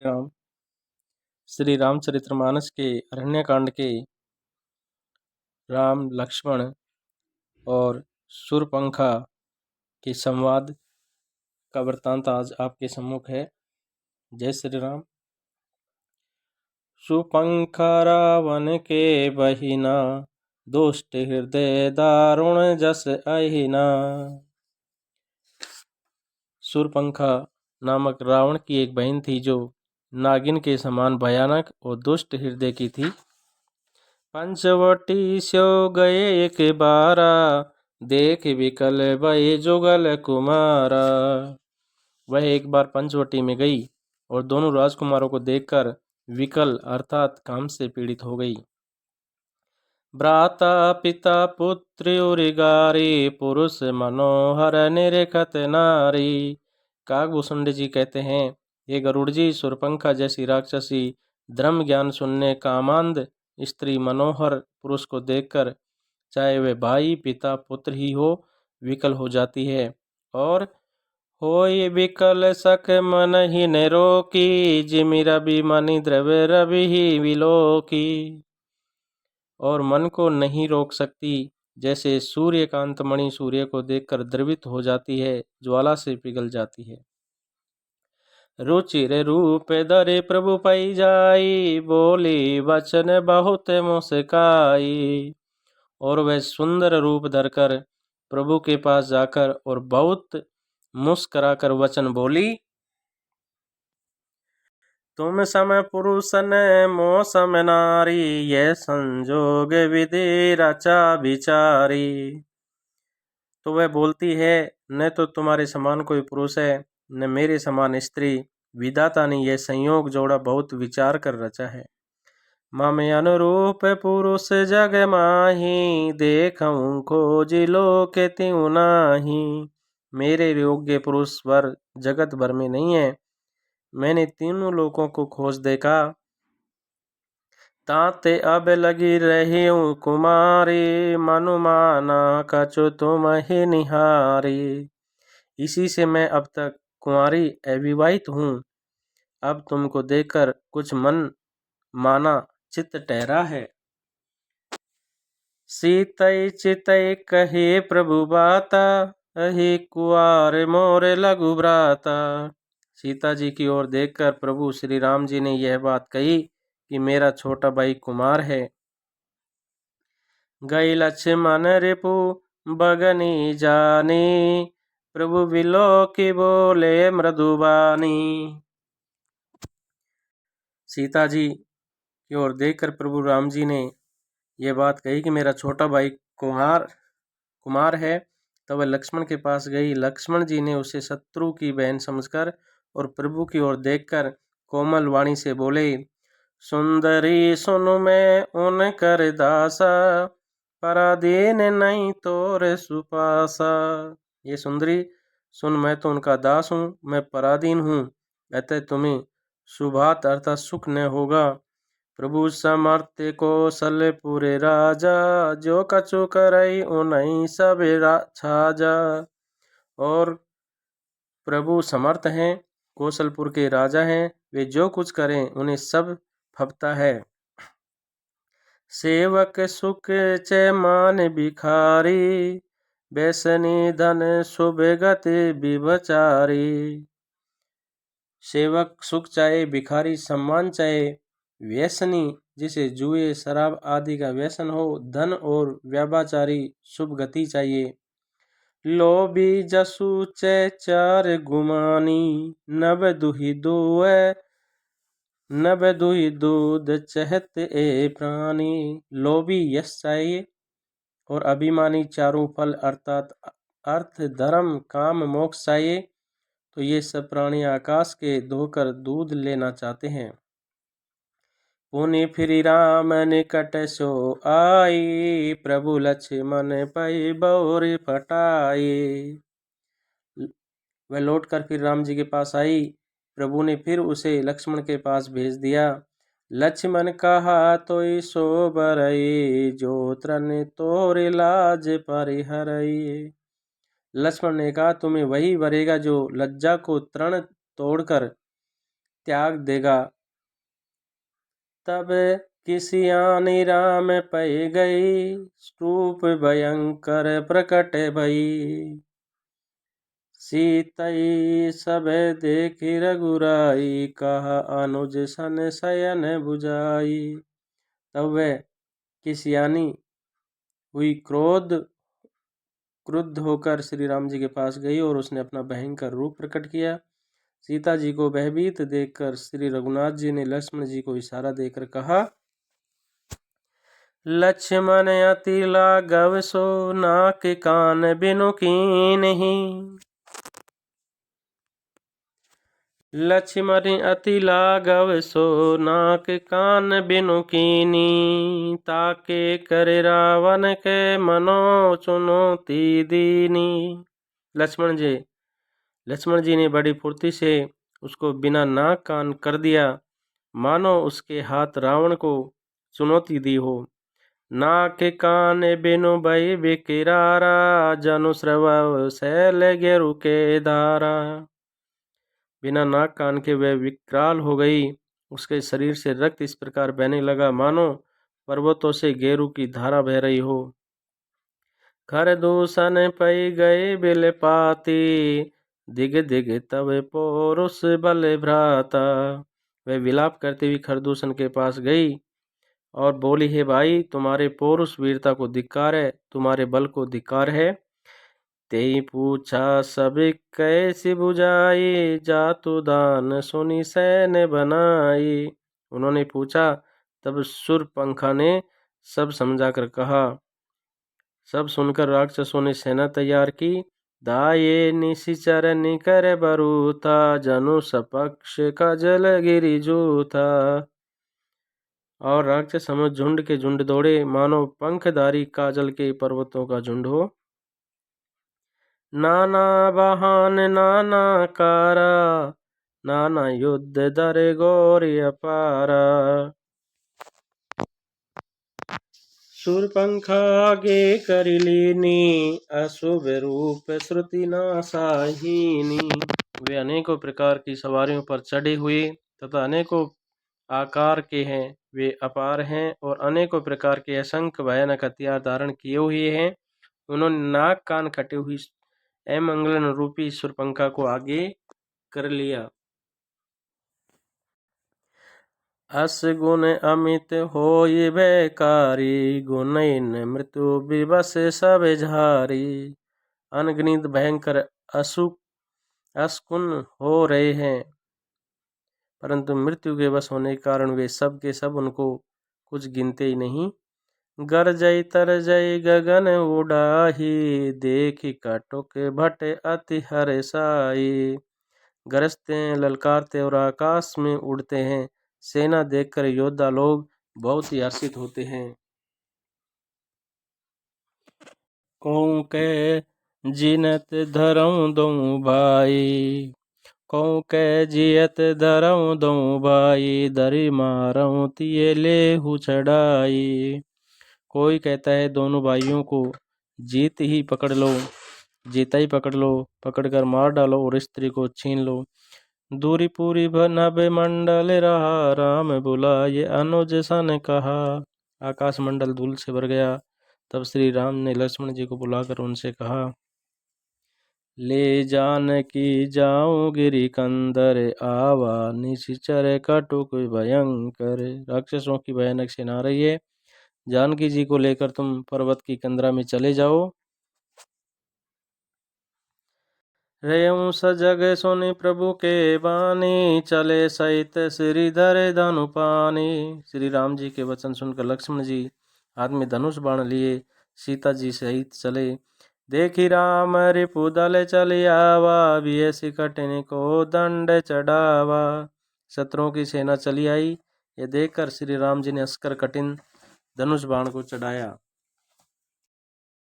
राम। श्री रामचरितमानस के अरण्यकांड के राम, लक्ष्मण और शूर्पणखा के संवाद का वृत्तांत आज आपके सम्मुख है। जय श्री राम। शूर्पणखा रावण के बहिना, दुष्ट हृदय दारुण जस अहिना। शूर्पणखा नामक रावण की एक बहन थी जो नागिन के समान भयानक और दुष्ट हृदय की थी। पंचवटी स्यो गए एक बारा, देख विकल भय जुगल कुमारा। वह एक बार पंचवटी में गई और दोनों राजकुमारों को देखकर विकल अर्थात काम से पीड़ित हो गई। भ्राता पिता पुत्र उरिगारी, पुरुष मनोहर निरखत नारी। काकभूषुंड जी कहते हैं, ये गरुड़ जी, शूर्पणखा जैसी राक्षसी धर्म ज्ञान सुनने कामांध स्त्री मनोहर पुरुष को देखकर चाहे वे भाई पिता पुत्र ही हो विकल हो जाती है। और होय विकल सक मन ही न रोकी, जिमि रवि मणि द्रव्य रवि ही विलोकी। और मन को नहीं रोक सकती, जैसे सूर्यकांत मणि सूर्य को देखकर द्रवित हो जाती है, ज्वाला से पिघल जाती है। रुचिर रूप धरे प्रभु पै जाई, बोली वचन बहुत मुस्काई। और वह सुंदर रूप धरकर प्रभु के पास जाकर और बहुत मुस्कुराकर वचन बोली, तुम सम पुरुष ने मौसम नारी, यह संजोग विधि रचा विचारी। तो वह बोलती है, न तो तुम्हारे समान कोई पुरुष है न मेरे समान स्त्री, विधाता ने यह संयोग जोड़ा बहुत विचार कर रचा है। मम अनुरूप पुरुष जग माही, देखऊं खोज लोक त्यों नाही। मेरे योग्य पुरुष वर जगत भर में नहीं है, मैंने तीनों लोकों को खोज देखा। ताते अब लगी रही हूँ कुमारी, मनुमाना कछु तुम ही निहारी। इसी से मैं अब तक कुंवारी अविवाहित हूँ, अब तुमको देखकर कुछ मन माना चित्त ठहरा है। सीतई चितई कहे प्रभु बाता, अहि कुआर मोरे लघु भ्राता। सीता जी की ओर देखकर प्रभु श्री राम जी ने यह बात कही कि मेरा छोटा भाई कुमार है। गई लक्ष्मण रिपु बगनी जानी, प्रभु बिलो की बोले मृदुबानी। सीता जी की ओर देखकर प्रभु राम जी ने यह बात कही कि मेरा छोटा भाई कुमार है। तब वह लक्ष्मण के पास गई। लक्ष्मण जी ने उसे शत्रु की बहन समझकर और प्रभु की ओर देखकर कोमल वाणी से बोले, सुंदरी सुन मैं उन कर दासा, पराधीन नहीं तोरे सुपासा। ये सुंदरी सुन, मैं तो उनका दास हूँ, मैं पराधीन हूँ, अतः तुम्हें शुभात अर्थात सुख न होगा। प्रभु समर्थ कौशलपुरे राजा, जो कछु करई उन्हीं सब छाजा। और प्रभु समर्थ हैं, कौशलपुर के राजा हैं, वे जो कुछ करें उन्हें सब फबता है। सेवक सुख च मान भिखारी, व्यसनी धन शुभ गति विभचारी। सेवक सुख चाहे, भिखारी सम्मान चाहे, व्यसनी जिसे जुए शराब आदि का व्यसन हो, धन और व्यापाचारी शुभ गति चाहिए। लोभी जसु चे चार गुमानी, नभ दुहि दूध चहत ए प्राणी। लोभी यश चाहिए और अभिमानी चारों फल अर्थात अर्थ धर्म काम मोक्ष चाहिए। तो ये सब प्राणी आकाश के धोकर दूध लेना चाहते हैं। पुनि फिर राम निकट सो आई, प्रभु लक्ष्मण पै बौर फटाई। वह लौटकर फिर राम जी के पास आई। प्रभु ने फिर उसे लक्ष्मण के पास भेज दिया। लक्ष्मण कहा तो सो बरई, जो त्रन तोरे लाज परिहरई। लक्ष्मण ने कहा, तुम्हें वही वरेगा जो लज्जा को तृण तोड़कर त्याग देगा। तब किसियानी राम पै गई, रूप भयंकर प्रकट भई। सीतई सब देखी रघुराई, कहा अनुज सन शयन बुझाई। तब वह किसियानी हुई क्रुद्ध होकर श्री राम जी के पास गई और उसने अपना भयंकर रूप प्रकट किया। सीता जी को भयभीत देखकर श्री रघुनाथ जी ने लक्ष्मण जी को इशारा देकर कहा, लक्ष्मण अति लाघव सो, नाक कान बिनु कीन्ही। लक्ष्मण अति लाघव सो, नाक कान बिनु कीनी। ताके कर रावण के मनो, चुनौती दीनी। लक्ष्मण जी ने बड़ी फुर्ती से उसको बिना नाक कान कर दिया, मानो उसके हाथ रावण को चुनौती दी हो। नाक कान बिनु भई बिकिरारा, जनु स्रवव शैल गेरु के धारा। बिना नाक कान के वह विकराल हो गई। उसके शरीर से रक्त इस प्रकार बहने लगा मानो पर्वतों से गेरू की धारा बह रही हो। खर दूषण पई गए बिल पाती, दिग दिग तब पौरुष बल भ्राता। वह विलाप करते हुए खरदूषण के पास गई और बोली, हे भाई, तुम्हारे पौरुष वीरता को धिक्कार है, तुम्हारे बल को धिक्कार है। तेई पूछा सब कैसी बुझाई, जातु दान सुनी सैन्य बनाई। उन्होंने पूछा, तब शूरपंखा ने सब समझाकर कहा। सब सुनकर राक्षसों ने सेना तैयार की। दाये निशिचर निकर बरूथा, जनु सपक्ष का जल गिरी जूथा। और राक्षस समझ झुंड के झुंड दौड़े, मानो पंखधारी काजल के पर्वतों का झुंड हो। नाना बहान नाना कारा, नाना युद्ध दर गौरी अपारा। शूरपंखा आगे कर लीनी, अशुभ रूप श्रुति नाशाहीनी। वे अनेकों प्रकार की सवारियों पर चढ़े हुए तथा अनेकों आकार के हैं, वे अपार हैं और अनेकों प्रकार के असंख्य भयानक हथियार धारण किए हुए हैं। उन्होंने नाक कान कटे हुई अमंगलन रूपी शूरपंखा को आगे कर लिया। अस गुण अमित होई भयकारी, गुणैन मृत्यु विवश सब झारी। अनगिनत भयंकर असकुन हो रहे हैं, परंतु मृत्यु के वश होने के कारण वे सब के सब उनको कुछ गिनते ही नहीं। गरजई तरजई गगन उड़ाही, देखी कटुक भट अति हर्षाई। गरजते हैं, ललकारते और आकाश में उड़ते हैं। सेना देखकर योद्धा लोग बहुत ही हर्षित होते हैं। कौं के जिनत धरऊं दऊं भाई, कौं के जियत धरऊं दऊं भाई, दरी मारऊं तिये लेहु चढ़ाई। कोई कहता है दोनों भाइयों को जीत ही पकड़ लो, जीता ही पकड़ लो, पकड़कर मार डालो और स्त्री को छीन लो। दूरी पूरी नभ मंडल रहा, राम बुलाए अनुज सन कहा। आकाश मंडल धूल से भर गया। तब श्री राम ने लक्ष्मण जी को बुलाकर उनसे कहा, ले जानकी जाऊं गिरि कंदर, आवा निशिचर कटुक भयंकर। राक्षसों की भयानक सेना आ रही है, जानकी जी को लेकर तुम पर्वत की कंदरा में चले जाओ। रेऊं सजग सुनि प्रभु के बानी, चले सहित श्रीधर धनु पानी। श्री राम जी के वचन सुनकर लक्ष्मण जी हाथ में धनुष बाण लिए सीता जी सहित चले। देखी राम रिपु दल चली आवा, बियसी कठिन को दंड चढ़ावा। शत्रुओं की सेना चली आई। ये देखकर श्री राम जी ने अस्कर कठिन धनुष बाण को चढ़ाया।